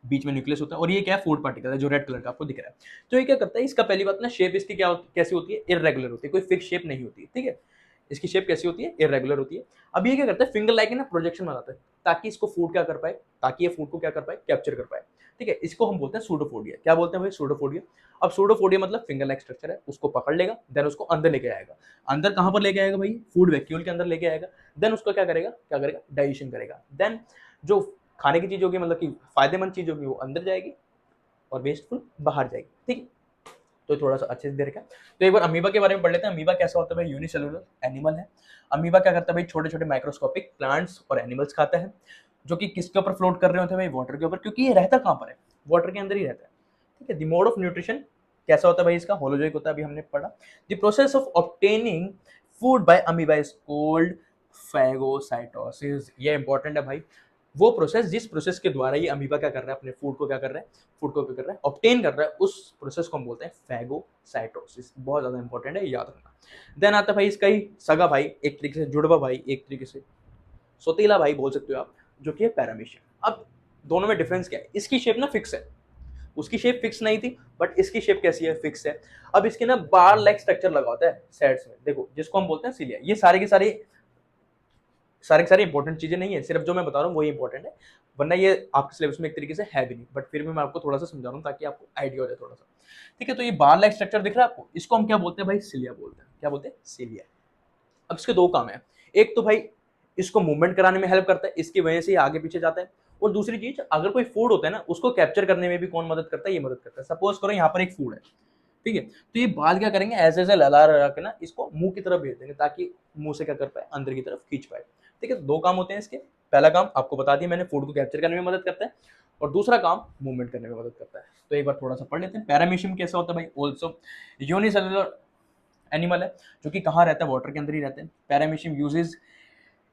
बीच में न्यूक्लियस होता है, और ये क्या है, फूड पार्टिकल है, जो रेड कलर का आपको दिख रहा है। तो ये क्या करता है, इसका पहली बात ना, शेप इसकी क्या कैसी होती है, इररेगुलर होती है, कोई फिक्स शेप नहीं होती है, ठीक है। इसकी शेप कैसी होती है, इररेगुलर होती है। अब ये क्या करता है, फिंगर लाइक ना प्रोजेक्शन बनाता है, ताकि इसको फूड क्या कर पाए, ताकि ये फूड को क्या कर पाए, कैप्चर कर पाए, ठीक है। इसको हम बोलते हैं सूडोफोडिया। क्या बोलते हैं भाई, सूडोफोडिया। अब सूडोफोडिया मतलब फिंगर लाइक स्ट्रक्चर है, उसको पकड़ लेगा, देन उसको अंदर लेके आएगा। अंदर कहां पर लेके आएगा भाई, फूड वैक्यूल के अंदर लेके आएगा। देन उसको क्या करेगा, डाइजेशन करेगा। देन जो खाने की चीज होगी, मतलब कि फायदेमंद चीज होगी, वो अंदर जाएगी, और वेस्टफुल बाहर जाएगी, ठीक है। तो थोड़ा सा अच्छे से दे रखा है। तो एक बार अमीबा के बारे में पढ़ लेते हैं। अमीबा कैसा होता है भाई, यूनिसेलुलर एनिमल है। अमीबा क्या करता है भाई, छोटे छोटे माइक्रोस्कोपिक प्लांट्स और एनिमल्स खाता है, जो कि किसके ऊपर फ्लोट कर रहे होते हैं भाई, वाटर के ऊपर, क्योंकि ये रहता कहाँ पर है, वाटर के अंदर ही रहता है, ठीक है। द मोड ऑफ न्यूट्रिशन कैसा होता है भाई, इसका होलोजोइक होता है, अभी हमने पढ़ा। The process of obtaining food by amoeba is called phagocytosis. ये इंपॉर्टेंट है भाई। वो प्रोसेस, जिस प्रोसेस के द्वारा ये अमीबा क्या कर रहा है, अपने फूड को क्या कर रहा है, फूड को क्या कर रहा है, ऑब्टेन कर रहा है, उस प्रोसेस को हम बोलते हैं फैगोसाइटोसिस। बहुत ज्यादा इंपॉर्टेंट है, याद रखना। देन आता है भाई इसका ही सगा भाई, एक तरीके से जुड़वा भाई, एक तरीके से सौतेला भाई बोल सकते हो आप, जो कि है पैरामीशियम। अब दोनों में डिफरेंस क्या है, इसकी शेप ना फिक्स है, उसकी शेप फिक्स नहीं थी, बट इसकी शेप कैसी है, फिक्स है। अब इसके ना बार लाइक स्ट्रक्चर लगा होता है साइड्स में, देखो, जिसको हम बोलते हैं सिलिया। ये सारे के सारे सारे के सारे इंपॉर्टेंट चीजें नहीं है, सिर्फ जो मैं बता रहा हूँ वही इंपॉर्टेंट है, वरना ये आपके सिलेबस में एक तरीके से है भी नहीं, बट फिर भी मैं आपको थोड़ा सा समझा रहा हूँ ताकि आपको आइडिया हो जाए थोड़ा सा। ठीक है, तो ये बार लाइक स्ट्रक्चर दिख रहा है आपको, इसको हम क्या बोलते हैं भाई, सिलिया बोलते हैं। क्या बोलते हैं, सिलिया। अब इसके दो काम है, एक तो भाई इसको मूवमेंट कराने में हेल्प करता है, इसकी वजह से ये आगे पीछे जाता है, और दूसरी चीज अगर कोई फूड होता है ना उसको कैप्चर करने में भी कौन मदद करता है, ये मदद करता है। सपोज करो यहाँ पर एक फूड है, ठीक है, तो ये बाल क्या करेंगे, ऐसे ऐसे लला लगा के ना इसको मुंह की तरफ भेज देंगे ताकि मुंह से क्या कर पाए, अंदर की तरफ खींच पाए। ठीक है, दो काम होते हैं इसके। पहला काम आपको बता दिया मैंने, फूड को कैप्चर करने में मदद करता है, और दूसरा काम मूवमेंट करने में मदद करता है। तो एक बार थोड़ा सा पढ़ लेते हैं, पैरामीशियम कैसा होता है भाई, ऑल्सो यूनिसेलुलर एनिमल है, जो कि कहाँ रहता है, वाटर के अंदर ही रहते हैं। Paramecium uses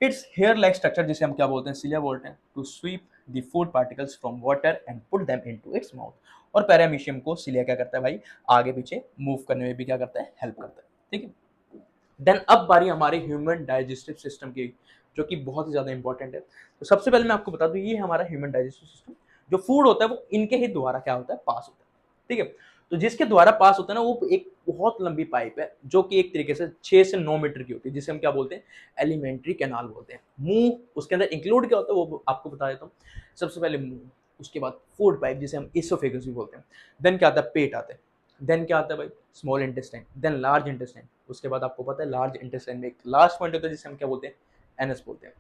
its hair like structure, जिसे हम क्या बोलते हैं, सिलिया बोलते हैं, to sweep the food particles from water and put them into its mouth. और पैरामीशियम को सिलिया क्या करता है भाई, आगे पीछे मूव करने में भी क्या करता है, हेल्प करता है। ठीक है, देन अब बारी हमारे ह्यूमन डाइजेस्टिव सिस्टम की, जो कि बहुत ही ज्यादा इंपॉर्टेंट है। तो सबसे पहले मैं आपको बता दूं, ये हमारा ह्यूमन डाइजेस्टिव सिस्टम, जो फूड होता है वो इनके ही द्वारा क्या होता है, पास होता है। ठीक है, तो जिसके द्वारा पास होता है ना, वो एक बहुत लंबी पाइप है, जो कि एक तरीके से 6 से 9 मीटर की होती है, जिसे हम क्या बोलते हैं, एलिमेंट्री कैनाल बोलते हैं। मुंह उसके अंदर इंक्लूड क्या होता है वो आपको बता देता हूँ। सबसे पहले मुंह, उसके बाद फूड पाइप जिसे हम इसोफेगस भी बोलते हैं, देन क्या आता है, पेट आता है, देन क्या आता है भाई, small intestine, then large intestine. उसके बाद आपको पता है लार्ज इंटेस्टाइन में एक लास्ट पॉइंट होता है जिसे हम क्या बोलते हैं, एनस बोलते हैं।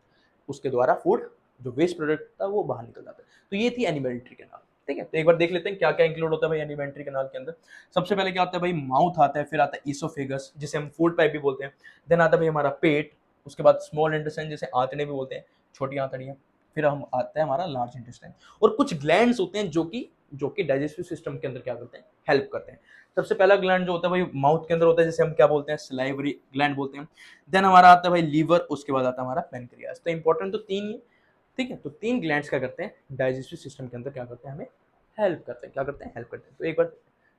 उसके द्वारा फूड जो वेस्ट प्रोडक्ट था वो बाहर निकल जाता है। तो ये थी एलिमेंट्री कैनाल। ठीक है, तो एक बार देख लेते हैं क्या क्या इंक्लूड होता है भाई एलिमेंट्री कैनाल के अंदर। सबसे पहले क्या आता है भाई, माउथ आता है, फिर आता है इसोफेगस जिसे हम फूड पाइप भी बोलते हैं, देन आता है भाई हमारा पेट, उसके बाद स्मॉल इंटेस्टाइन जिसे आंतड़े भी बोलते हैं, छोटी आंतड़ियां, फिर हम आता है हमारा लार्ज इंटेस्टाइन, और कुछ ग्लैंड्स होते हैं जो कि डाइजेस्टिव सिस्टम के अंदर क्या करते हैं, हेल्प करते हैं। सबसे पहला ग्लैंड जो होता है भाई माउथ के अंदर होता है, जिसे हम क्या बोलते हैं, सलाइवरी ग्लैंड बोलते हैं। देन हमारा आता है भाई लीवर, उसके बाद आता है हमारा पेनक्रियास। तो इंपॉर्टेंट तो तीन ही। ठीक है, तो तीन ग्लैंड्स क्या करते हैं, डाइजेस्टिव सिस्टम के अंदर क्या करते हैं, हमें हेल्प करते हैं। क्या करते हैं, हेल्प करते हैं। तो एक बार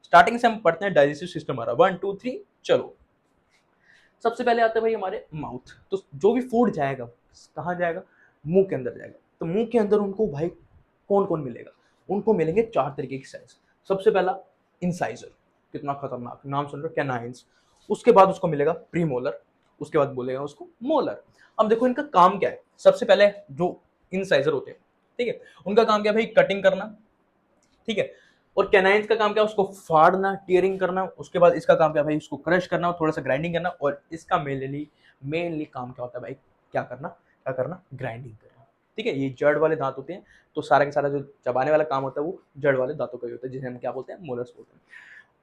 स्टार्टिंग से हम पढ़ते हैं डाइजेस्टिव सिस्टम हमारा, 1 2 3 चलो। सबसे पहले आता है भाई हमारे माउथ। तो जो भी फूड जाएगा कहाँ जाएगा, मुंह के अंदर जाएगा। तो मुंह के अंदर उनको भाई कौन कौन मिलेगा, उनको मिलेंगे 4 तरीके की साइज। सबसे पहला इंसाइजर, कितना खतरनाक नाम सुन रहे हो, कैनाइंस। उसके बाद उसको मिलेगा प्रीमोलर, उसके बाद बोलेगा उसको मोलर। अब देखो इनका काम क्या है। सबसे पहले जो इंसाइजर होते हैं, ठीक है, उनका काम क्या है भाई, कटिंग करना। ठीक है, और कैनाइंस का काम क्या है, उसको फाड़ना, टीयरिंग करना। उसके बाद इसका काम क्या है भाई, उसको क्रश करना, थोड़ा सा ग्राइंडिंग करना। और इसका मेनली काम क्या होता है भाई, क्या करना, ग्राइंडिंग करना। ठीक है, ये जड़ वाले दांत होते हैं, तो सारा का सारा जो चबाने वाला काम होता है वो जड़ वाले दांतों का ही होता है, जिसे हम क्या बोलते हैं, मोलर्स बोलते हैं।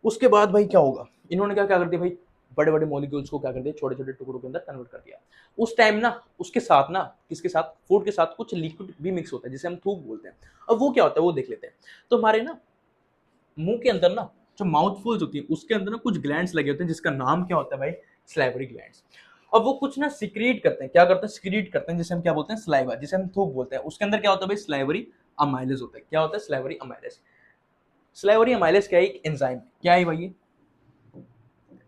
उसके बाद भाई क्या होगा, इन्होंने क्या क्या कर दिया भाई, बड़े बड़े मॉलिक्यूल्स को क्या कर दिया, छोटे छोटे टुकड़ों के अंदर कन्वर्ट कर दिया। उस टाइम ना उसके साथ ना, किसके साथ, फूड के साथ कुछ लिक्विड भी मिक्स होता है जिसे हम थूक बोलते हैं। अब वो क्या होता है वो देख लेते हैं। तो हमारे ना मुंह के अंदर ना जो माउथ फूल्स होती है उसके अंदर ना कुछ ग्लैंड्स लगे होते हैं, जिसका नाम क्या होता है भाई, स्लाइवरी ग्लैंड्स। अब वो कुछ ना सिक्रीट करते हैं, क्या करते हैं, सिक्रीट करते हैं, जिसे हम क्या बोलते हैं, स्लाइवा, जिसे हम थूक बोलते हैं। उसके अंदर क्या होता है भाई, स्लाइवरी अमाइलेज होता है। क्या होता है, स्लाइवरी अमाइलेज। स्लाइवरी अमाइलेज क्या है, एक एंजाइम। क्या है भाई,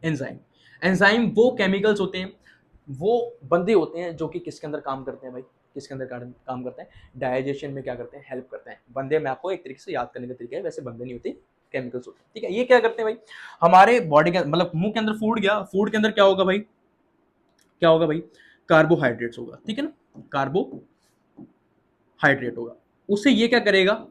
एंजाइम। एंजाइम वो केमिकल्स होते हैं, वो बंदे होते हैं जो कि किसके अंदर काम करते हैं भाई, किसके अंदर काम करते हैं, डाइजेशन में क्या करते हैं, हेल्प करते हैं। बंदे में आपको एक तरीके से याद करने का तरीका है, वैसे बंदे नहीं होते, केमिकल्स होते हैं। ठीक है, ये क्या करते हैं भाई, हमारे बॉडी के मतलब मुंह के अंदर फूड गया, फूड के अंदर क्या होगा भाई, क्या होगा भाई, कार्बोहाइड्रेट्स होगा। ठीक है ना, कार्बोहाइड्रेट होगा। उसे ये क्या करेगा,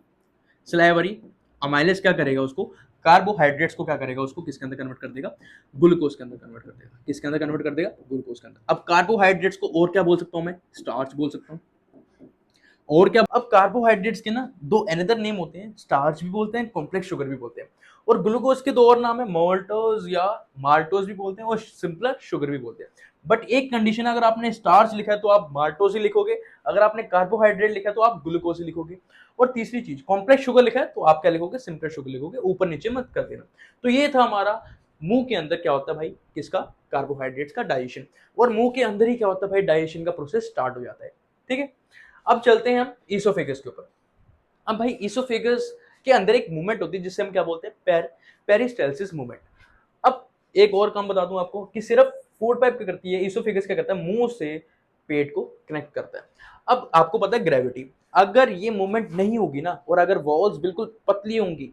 स्लाइवरी अमाइलेज क्या करेगा, उसको कार्बोहाइड्रेट्स को क्या करेगा, उसको किसके अंदर कन्वर्ट कर देगा, ग्लूकोज के अंदर कन्वर्ट कर देगा। किसके अंदर कन्वर्ट कर देगा, ग्लूकोज के अंदर। अब कार्बोहाइड्रेट्स को और क्या बोल सकता हूं मैं, स्टार्च बोल सकता हूं। और क्या, अब कार्बोहाइड्रेट्स के ना दो अनदर नेम होते हैं, स्टार्च भी बोलते हैं, कॉम्प्लेक्स शुगर भी बोलते हैं। और ग्लूकोज के दो और नाम है, मोल्टोज या माल्टोज भी बोलते हैं, और सिंपलर शुगर भी बोलते हैं। बट एक कंडीशन, अगर आपने स्टार्च लिखा है तो आप माल्टोज ही लिखोगे, अगर आपने कार्बोहाइड्रेट लिखा है तो आप ग्लूकोज ही लिखोगे। और तीसरी चीज, कॉम्प्लेक्स शुगर लिखा है तो आप क्या लिखोगे, सिंपलर शुगर लिखोगे, ऊपर नीचे मत कर देना। तो ये था हमारा मुंह के अंदर क्या होता है भाई, किसका, कार्बोहाइड्रेट्स का डाइजेशन। और मुंह के अंदर ही क्या होता है भाई, डाइजेशन का प्रोसेस स्टार्ट हो जाता है। ठीक है, अब चलते हैं हम ईसोफेगस के ऊपर। अब भाई ईसोफेगस के अंदर एक मूवमेंट होती है जिसे हम क्या बोलते हैं, पेरिस्टालसिस मूवमेंट। अब एक और काम बता दूं आपको कि सिर्फ फूड पाइप क्या करती है, ईसोफेगस क्या करता है, मुंह से पेट को कनेक्ट करता है। अब आपको पता है ग्रेविटी, अगर ये मूवमेंट नहीं होगी ना, और अगर वॉल्स बिल्कुल पतली होंगी,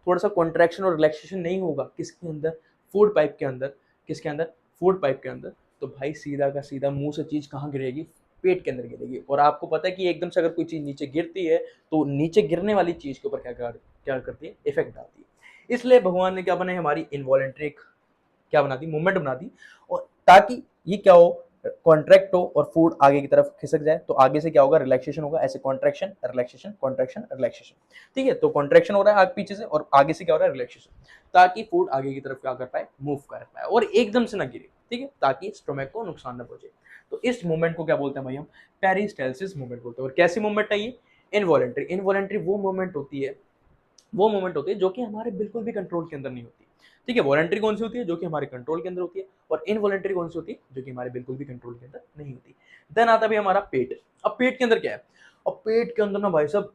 थोड़ा सा कॉन्ट्रैक्शन और रिलैक्सेशन नहीं होगा किसके अंदर, फूड पाइप के अंदर, किसके अंदर, फूड पाइप के अंदर, तो भाई सीधा का सीधा मुंह से चीज कहाँ गिरेगी, पेट के अंदर गिरेगी। और आपको पता है कि एकदम से अगर कोई चीज नीचे गिरती है तो नीचे गिरने वाली चीज के ऊपर क्या करती है, इफेक्ट डालती है। इसलिए भगवान ने क्या बनाई, हमारी इनवॉलेंट्री क्या बना दी, मूवमेंट बना दी, और ताकि ये क्या हो, कॉन्ट्रैक्ट हो और फूड आगे की तरफ खिसक जाए। तो आगे से क्या होगा, रिलैक्सेशन होगा, ऐसे कॉन्ट्रैक्शन रिलैक्सेशन कॉन्ट्रैक्शन रिलैक्सेशन। ठीक है, तो कॉन्ट्रैक्शन हो रहा है आगे पीछे से, और आगे से क्या हो रहा है, रिलैक्सेशन, ताकि फूड आगे की तरफ क्या कर पाए, मूव कर पाए और एकदम से ना गिरे। ठीक है, ताकि स्टोमक को नुकसान ना पहुंचे। तो इस मूवमेंट को क्या बोलते हैं भाई, हम पेरिस्टालसिस मूवमेंट बोलते हैं। और कैसी मूवमेंट है ये, इनवॉलेंट्री। इनवॉलेंट्री वो मूवमेंट होती है, जो कि हमारे बिल्कुल भी कंट्रोल के अंदर नहीं होती। ठीक है, वॉलंटरी कौन सी होती है, जो कि हमारे कंट्रोल के अंदर होती है, और इनवॉलंटरी कौन सी होती है, जो कि हमारे बिल्कुल भी कंट्रोल के अंदर नहीं होती। देन आता भी हमारा पेट। अब पेट के अंदर क्या है, अब पेट के अंदर ना भाई साहब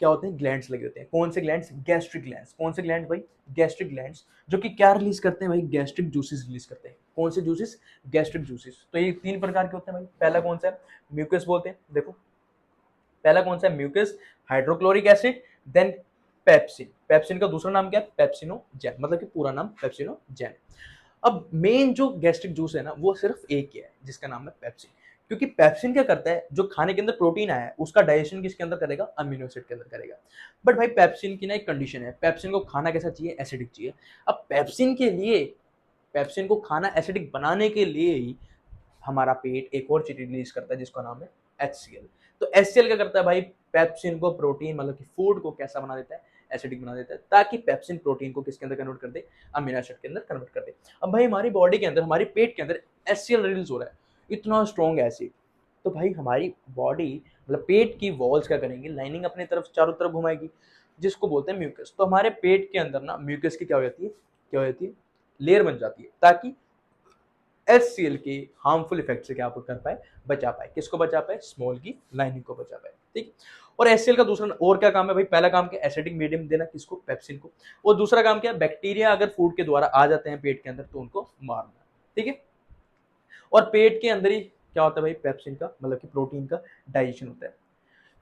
क्या होते हैं, ग्लैंड्स लगे होते हैं। कौन से ग्लैंड्स, गैस्ट्रिक ग्लैंड्स। कौन से ग्लैंड भाई, गैस्ट्रिक ग्लैंड्स, जो कि क्या रिलीज करते हैं भाई, गैस्ट्रिक जूसेस रिलीज करते हैं। कौन से जूसेस, गैस्ट्रिक जूसेस। तो ये 3 प्रकार के होते हैं भाई। पहला कौन सा है, म्यूकस बोलते हैं, देखो पहला कौन सा है, mucus, hydrochloric acid, then pepsin. Pepsin का दूसरा नाम क्या है, पेप्सिनोजेन, मतलब कि पूरा नाम पेप्सिनोजेन। अब मेन जो गैस्ट्रिक जूस है ना, वो सिर्फ एक ही है, जिसका नाम है पेप्सिन। क्योंकि पेप्सिन क्या करता है, जो खाने के अंदर प्रोटीन आया है उसका डाइजेशन किसके अंदर करेगा, अमीनो एसिड के अंदर करेगा। बट भाई पेप्सिन की ना एक कंडीशन है, पेप्सिन को खाना कैसा चाहिए, एसिडिक चाहिए। अब पेप्सिन को खाना एसिडिक बनाने के लिए ही हमारा पेट एक और चीज रिलीज करता है, जिसका नाम है HCl। तो HCl क्या करता है भाई, पेप्सिन को प्रोटीन, मतलब कि फूड को कैसा बना देता है, एसिडिक बना देता है, ताकि पेप्सिन प्रोटीन को किसके अंदर कन्वर्ट कर दे, अमीनो एसिड के अंदर कन्वर्ट कर दे। अब भाई हमारी बॉडी के अंदर, हमारे पेट के अंदर HCl रिलीज हो रहा है, इतना स्ट्रॉन्ग एसिड। तो भाई हमारी बॉडी, मतलब पेट की वॉल्स क्या करेंगी, लाइनिंग अपनी तरफ चारों तरफ घुमाएगी, जिसको बोलते हैं म्यूकस। तो हमारे पेट के अंदर ना म्यूकस की क्या हो जाती है, लेयर बन जाती है, ताकि HCl के हार्मफुल इफेक्ट से क्या कर पाए, बचा पाए। किसको बचा पाए, स्मॉल की लाइनिंग को बचा पाए। ठीक। और HCl का दूसरा और क्या काम है भाई, पहला काम क्या, एसिडिक मीडियम देना, किसको, पेप्सिन को। और दूसरा काम क्या, बैक्टीरिया अगर फूड के द्वारा आ जाते हैं पेट के अंदर तो उनको मारना। ठीक है, और पेट के अंदर ही क्या होता है भाई, पेप्सिन का, मतलब कि प्रोटीन का डाइजेशन होता है।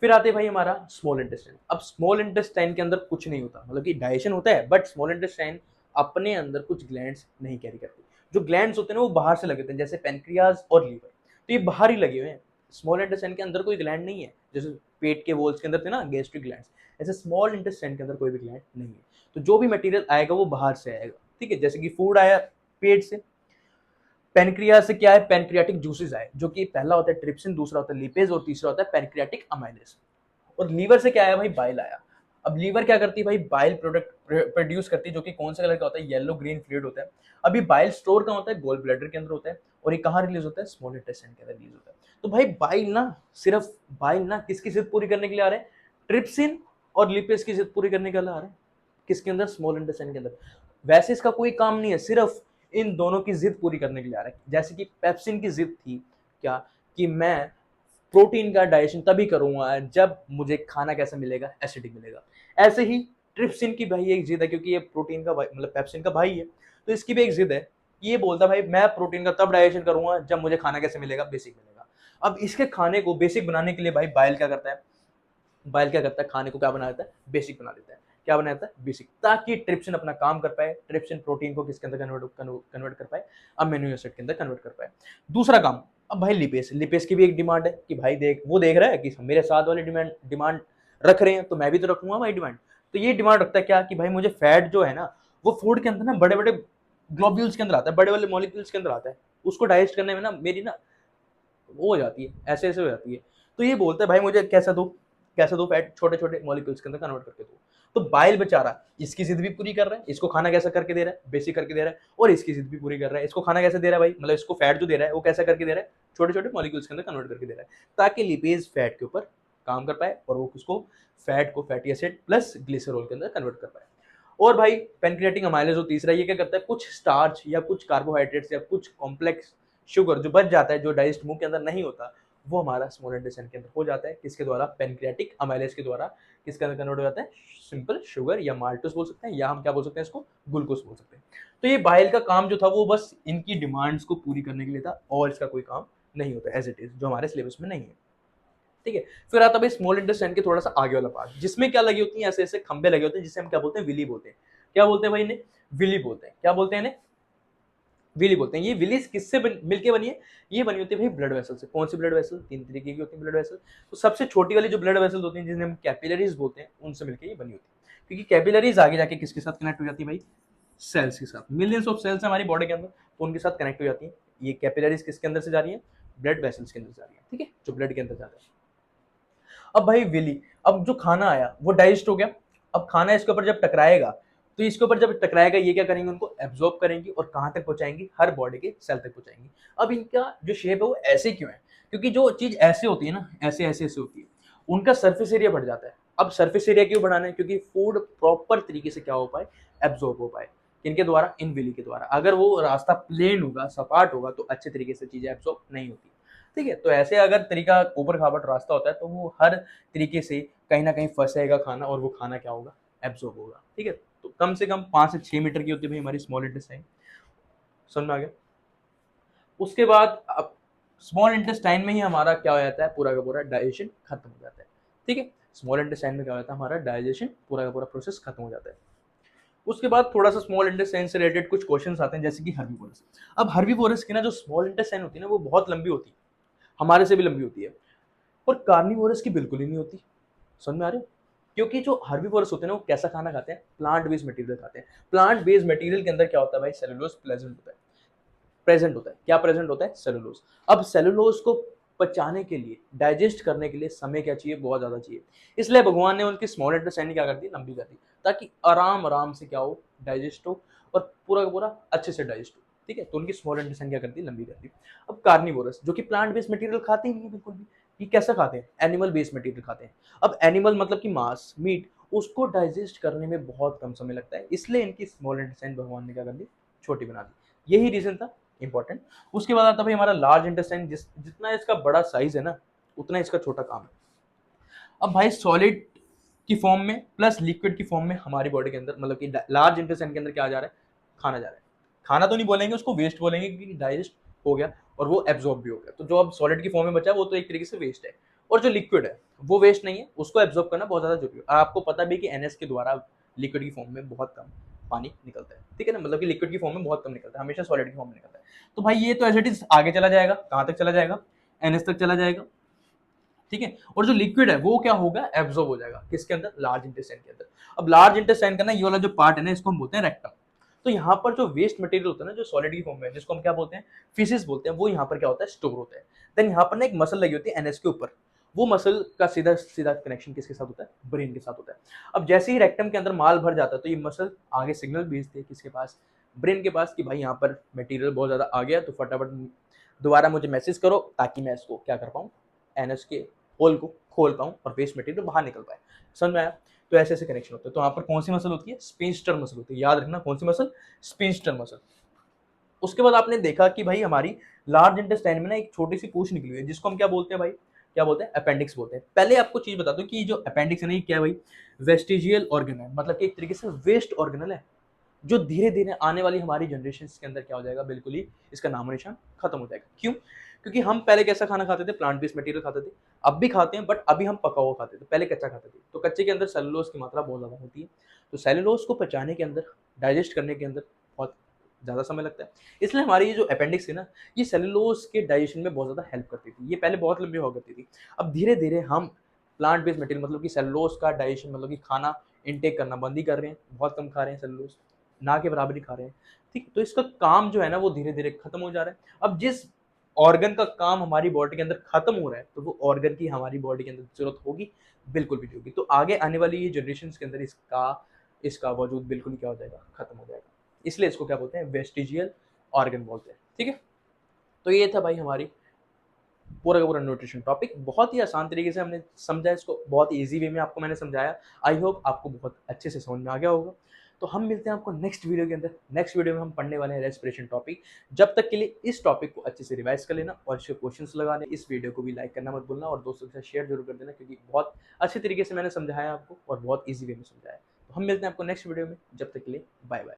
फिर आते हैं भाई हमारा स्मॉल इंटेस्टाइन। अब स्मॉल इंटेस्टाइन के अंदर कुछ नहीं होता, मतलब कि डाइजेशन होता है, बट स्मॉल इंटेस्टाइन अपने अंदर कुछ ग्लैंड्स नहीं कैरी करती। जो ग्लैंड्स होते हैं ना वो बाहर से लगे होते हैं, जैसे पेनक्रियाज और लीवर, तो ये बाहर ही लगे हुए हैं। स्मॉल इंटेस्टाइन के अंदर कोई ग्लैंड नहीं है, जैसे पेट के वॉल्स के अंदर थे ना गैस्ट्रिक ग्लैंड्स, ऐसे स्मॉल इंटेस्टाइन के अंदर कोई भी ग्लैंड नहीं है। तो जो भी मटेरियल आएगा वो बाहर से आएगा। ठीक है, जैसे कि फूड आया पेट से, पेनक्रिया से क्या है, पेनक्रियाटिक जूसेस आए, जो कि पहला होता है ट्रिप्सिन, दूसरा होता है लिपेज, और तीसरा होता है पेनक्रियाटिक अमाइलेज। और लीवर से क्या आया भाई, बाइल आया। अब लीवर क्या करती है भाई, बाइल प्रोडक्ट प्रोड्यूस करती है, जो कि कौन से कलर का होता है, येलो ग्रीन फ्लूइड होता है। अभी बाइल स्टोर कहाँ होता है, गोल ब्लैडर के अंदर होता है, और ये कहाँ रिलीज होता है, स्मॉल इंटेस्टाइन के अंदर रिलीज होता है। तो भाई बाइल ना किसकी जिद पूरी करने के लिए आ रहे हैं, ट्रिप्सिन और लिपेज की जिद पूरी करने के लिए आ रहे हैं, किसके अंदर, स्मॉल इंटेस्टाइन के अंदर। वैसे इसका कोई काम नहीं है, सिर्फ इन दोनों की जिद पूरी करने के लिए आ रहा है। जैसे कि पेप्सिन की जिद थी क्या, कि मैं प्रोटीन का डाइजेशन तभी करूंगा जब मुझे खाना कैसा मिलेगा, एसिडिक मिलेगा। ऐसे ही ट्रिप्सिन की भाई एक जिद है, क्योंकि ये प्रोटीन का भाई, मतलब पेप्सिन का भाई है, तो इसकी भी एक जिद है। ये बोलता भाई मैं प्रोटीन का तब डाइजेशन करूंगा जब मुझे खाना कैसे मिलेगा, बेसिक मिलेगा। अब इसके खाने को बेसिक बनाने के लिए भाई बाइल क्या करता है, खाने को क्या बना देता है, बेसिक बना देता है। क्या बना देता है, बेसिक, ताकि ट्रिप्सिन अपना काम कर पाए, ट्रिप्सिन प्रोटीन को किसके अंदर कन्वर्ट कर पाए, अमीनो एसिड के अंदर कन्वर्ट कर पाए। दूसरा काम, अब भाई लिपेज, की भी एक डिमांड है कि भाई देख रहा है कि मेरे साथ वाले डिमांड रख रहे हैं, तो मैं भी तो रखूंगा भाई डिमांड। तो ये डिमांड रखता है क्या, कि भाई मुझे फैट जो है ना, वो फूड के अंदर ना बड़े बड़े ग्लोब्यूल्स के अंदर आता है, बड़े बड़े मॉलिक्यूल्स के अंदर आता है, उसको डाइजेस्ट करने में ना मेरी ना वो हो जाती है, ऐसे ऐसे हो जाती है। तो ये बोलता है भाई मुझे कैसा दो फैट छोटे छोटे मॉलिक्यूल्स के अंदर कन्वर्ट करके दो। तो बाइल बेचारा इसकी जिद भी पूरी कर रहा है, इसको खाना कैसा करके दे रहा है, बेसिक करके दे रहा है, और इसकी जिद भी पूरी कर रहा है, इसको खाना कैसे दे रहा है भाई, मतलब इसको फैट जो दे रहा है वो कैसा करके दे रहा है, छोटे छोटे मॉलिक्यूल्स के अंदर कन्वर्ट करके दे रहा है, ताकि लिपेज फैट के ऊपर काम कर पाए और वो उसको फैट को फैटी एसिड प्लस ग्लिसरॉल के अंदर कन्वर्ट कर पाए। और भाई पेनक्रियाटिक अमाइलेज जो तीसरा, ये क्या करता है, कुछ स्टार्च या कुछ कार्बोहाइड्रेट्स या कुछ कॉम्प्लेक्स शुगर जो बच जाता है, जो डाइजेस्ट मुंह के अंदर नहीं होता, वो हमारा स्मॉल इंटेस्टाइन के अंदर हो जाता है, किसके द्वारा, पेनक्रियाटिक अमाइलेज के द्वारा। किसके अंदर कन्वर्ट हो जाता है, सिंपल शुगर या माल्टोस बोल सकते हैं, या हम क्या बोल सकते हैं इसको, ग्लूकोज बोल सकते हैं। तो ये बाइल का काम जो था वो बस इनकी डिमांड्स को पूरी करने के लिए था, और इसका कोई काम नहीं होता एज इट इज, जो हमारे सिलेबस में नहीं है। ठीक है, फिर आता भाई स्मॉल इंटेस्टाइन के थोड़ा सा आगे वाला पार्ट, जिसमें क्या लगी होती है, ऐसे ऐसे खंबे लगे होते हैं, जिसे हम क्या बोलते हैं, विली बोलते हैं। क्या बोलते हैं भाई इन्हें, विली बोलते हैं। क्या बोलते हैं इन्हें, विली बोलते हैं। ये विलीज किससे मिलके बनी है? ये बनी होती है भाई ब्लड वेसल से। कौन सी ब्लड वेसल? 3 तरीके की होती है ब्लड वेसल। तो सबसे छोटी वाली जो ब्लड वेसल होती है, जिन्हें हम कैपिलरीज बोलते हैं, उनसे मिलकर ये बनी होती है। क्योंकि कैपिलरीज आगे जाके किसके साथ कनेक्ट हो जाती है भाई? सेल्स के साथ। मिलियंस ऑफ सेल्स हमारी बॉडी के अंदर, तो उनके साथ कनेक्ट हो जाती है। ये कैपिलरीज किसके अंदर से जा रही है? ब्लड वेसल्स के अंदर जा रही है, ठीक है, जो ब्लड के अंदर जाता है। अब भाई विली, अब जो खाना आया वो डाइजेस्ट हो गया। अब खाना इसके ऊपर जब टकराएगा, तो इसके ऊपर जब टकराएगा, ये क्या करेंगे? उनको एब्जॉर्ब करेंगी और कहां तक पहुंचाएंगी? हर बॉडी के सेल तक पहुंचाएंगी। अब इनका जो शेप है वो ऐसे क्यों है? क्योंकि जो चीज ऐसे होती है ना, ऐसे ऐसे ऐसे होती है, उनका सरफेस एरिया बढ़ जाता है। अब सरफेस एरिया क्यों बढ़ाना है? क्योंकि फूड प्रॉपर तरीके से क्या हो पाए? एब्जॉर्ब हो पाए। किनके द्वारा? इन विली के द्वारा। अगर वो रास्ता प्लेन होगा, सपाट होगा, तो अच्छे तरीके से चीजें एब्जॉर्ब नहीं होती, ठीक है। तो ऐसे अगर तरीका ऊपर खाबड़ रास्ता होता है, तो वो हर तरीके से कहीं ना कहीं फंसेगा खाना, और वो खाना क्या होगा? एब्जॉर्ब होगा, ठीक है। तो कम से कम 5 से 6 मीटर की होती है भाई हमारी स्मॉल इंटेस्टाइन। समझ में आ गया? उसके बाद अब स्मॉल इंटेस्टाइन में ही हमारा क्या हो जाता है? पूरा का पूरा डाइजेशन खत्म हो जाता है, ठीक है। स्मॉल इंटेस्टाइन में क्या हो जाता है? हमारा डाइजेशन पूरा का पूरा प्रोसेस खत्म हो जाता है। उसके बाद थोड़ा सा स्मॉल इंटेस्टाइन से रिलेटेड कुछ क्वेश्चंस आते हैं, जैसे कि हर्बीवोरस। अब हर्बीवोरस की ना जो स्मॉल इंटेस्टाइन होती है ना, वो बहुत लंबी होती है, हमारे से भी लंबी होती है। और कार्निवोरस की बिल्कुल ही नहीं होती। समझ में आ रही है? क्योंकि जो हर्बीवोरस होते हैं ना, वो कैसा खाना खाते हैं? प्लांट बेस्ड मटेरियल खाते हैं। प्लांट बेस्ड मटेरियल के अंदर क्या होता है भाई? सेलुलोज प्रेजेंट होता है। क्या प्रेजेंट होता है? सेलुलोज। अब सेलुलोज को पचाने के लिए, डाइजेस्ट करने के लिए समय क्या चाहिए? बहुत ज्यादा चाहिए। इसलिए भगवान ने उनकी स्मॉल इंटेस्टाइन क्या कर दी? लंबी कर दी, ताकि आराम आराम से क्या हो? डाइजेस्ट हो, और पूरा का पूरा अच्छे से डाइजेस्ट हो, ठीक है। तो उनकी स्मॉल इंटेस्टाइन क्या कर दी? लंबी कर दी। अब कार्निवोरस, जो कि प्लांट बेस्ड मटेरियल खाते ही नहीं है बिल्कुल भी, ये कैसा खाते हैं? एनिमल बेस्ड मटेरियल खाते हैं। अब एनिमल मतलब कि मांस, मीट, उसको डाइजेस्ट करने में बहुत कम समय लगता है, इसलिए इनकी स्मॉल इंटेस्टाइन भगवान ने क्या कर दी? छोटी बना दी। यही रीजन था, इंपॉर्टेंट। उसके बाद आता भाई हमारा लार्ज इंटेस्टाइन। जितना इसका बड़ा साइज है ना, उतना इसका छोटा काम है। अब भाई सॉलिड की फॉर्म में प्लस लिक्विड की फॉर्म में हमारी बॉडी के अंदर, मतलब कि लार्ज इंटेस्टाइन के अंदर क्या जा रहा है? खाना जा रहा है। खाना तो नहीं बोलेंगे उसको, वेस्ट बोलेंगे, क्योंकि डाइजेस्ट हो गया और वो एब्जॉर्ब भी हो गया। तो जो अब सॉलिड की फॉर्म में बचा है, वो तो एक तरीके से वेस्ट है। और जो लिक्विड है वो वेस्ट नहीं है, उसको एब्जॉर्ब करना बहुत ज्यादा जरूरी है। आपको पता भी कि एनएस के द्वारा लिक्विड की फॉर्म में बहुत कम पानी निकलता है, ठीक है ना, मतलब कि लिक्विड की फॉर्म में बहुत कम निकलता है, हमेशा सॉलिड की फॉर्म में निकलता है। तो भाई ये तो एज इट इज आगे चला जाएगा, कहां तक चला जाएगा? एनएस तक चला जाएगा, ठीक है। और जो लिक्विड है वो क्या होगा? एब्जॉर्ब हो जाएगा, किसके अंदर? लार्ज इंटेस्टाइन के अंदर। अब लार्ज इंटेस्टाइन का ना ये वाला जो पार्ट है ना, इसको हम बोलते हैं रेक्टम। तो यहाँ पर जो वेस्ट मटेरियल होता है ना, जो सॉलिड की फॉर्म में, जिसको हम क्या बोलते हैं? फिसिस बोलते हैं, वो यहाँ पर क्या होता है? स्टोर होता है। देन यहाँ पर ना एक मसल लगी होती है एनएस के ऊपर। वो मसल का सीधा सीधा कनेक्शन किसके साथ होता है? ब्रेन के साथ होता है। अब जैसे ही रेक्टम के अंदर माल भर जाता है, तो ये मसल आगे सिग्नल भेजती है किसके पास? ब्रेन के पास, कि भाई यहाँ पर मटेरियल बहुत ज्यादा आ गया, तो फटाफट दोबारा मुझे मैसेज करो, ताकि मैं इसको क्या कर पाऊँ? एनएस के होल को खोल पाऊं और वेस्ट मटेरियल बाहर निकल पाए। समझ में आया? तो ऐसे ऐसे कनेक्शन होते हैं। तो यहाँ पर कौन सी मसल होती है? स्पिंस्टर मसल होती है। याद रखना, कौन सी मसल? Sphincter muscle. उसके बाद आपने देखा कि भाई हमारी लार्ज इंटेस्टाइन में ना एक छोटी सी पूछ निकली हुई है, जिसको हम क्या बोलते हैं भाई? क्या बोलते हैं? अपेंडिक्स बोलते हैं। पहले आपको चीज बता दो कि जो अपेंडिक्स है ना, ये क्या है भाई? वेस्टिजियल ऑर्गन है, मतलब कि एक तरीके से वेस्ट ऑर्गेनल है, जो धीरे धीरे आने वाली हमारी जनरेशन के अंदर क्या हो जाएगा? बिल्कुल ही इसका नामो निशान खत्म हो जाएगा। क्यों? क्योंकि हम पहले कैसा खाना खाते थे? प्लांट बेस्ड मटेरियल खाते थे। अब भी खाते हैं, बट अभी हम पका हुआ खाते थे, पहले कच्चा खाते थे। तो कच्चे के अंदर सेलुलोज की मात्रा बहुत ज्यादा होती है। तो सेलुलोज को पचाने के अंदर, डाइजेस्ट करने के अंदर बहुत ज्यादा समय लगता है। इसलिए हमारी ये जो अपेंडिक्स है ना, ये सेलुलोज के डाइजेशन में बहुत ज्यादा हेल्प करती थी। ये पहले बहुत लंबी हुआ करती थी। अब धीरे धीरे हम प्लांट बेस्ड मटेरियल, मतलब कि सेलुलोज का डाइजेशन, मतलब कि खाना इनटेक करना बंद ही कर रहे हैं, बहुत कम खा रहे हैं सेलुलोज, ना के बराबर ही खा रहे हैं, ठीक। तो इसका काम जो है ना, वो धीरे धीरे खत्म हो जा रहा है। अब जिस ऑर्गन का काम हमारी बॉडी के अंदर खत्म हो रहा है, तो वो ऑर्गन की हमारी बॉडी के अंदर जरूरत होगी? बिल्कुल भी नहीं होगी। तो आगे आने वाली ये जनरेशन के अंदर इसका इसका वजूद बिल्कुल ही क्या हो जाएगा? खत्म हो जाएगा। इसलिए इसको क्या बोलते हैं? वेस्टिजियल ऑर्गन बोलते हैं, ठीक है। तो ये था भाई हमारी पूरा का पूरा न्यूट्रिशन टॉपिक। बहुत ही आसान तरीके से हमने समझा इसको, बहुत इजी वे में आपको मैंने समझाया। आई होप आपको बहुत अच्छे से समझ में आ गया होगा। तो हम मिलते हैं आपको नेक्स्ट वीडियो के अंदर। नेक्स्ट वीडियो में हम पढ़ने वाले हैं रेस्पिरेशन टॉपिक। जब तक के लिए इस टॉपिक को अच्छे से रिवाइज कर लेना और इसके क्वेश्चंस लगाने। इस वीडियो को भी लाइक करना मत भूलना और दोस्तों के साथ शेयर जरूर कर देना, क्योंकि बहुत अच्छे तरीके से मैंने समझाया आपको और बहुत ईजी वे में समझाया। तो हम मिलते हैं आपको नेक्स्ट वीडियो में। जब तक के लिए बाय बाय।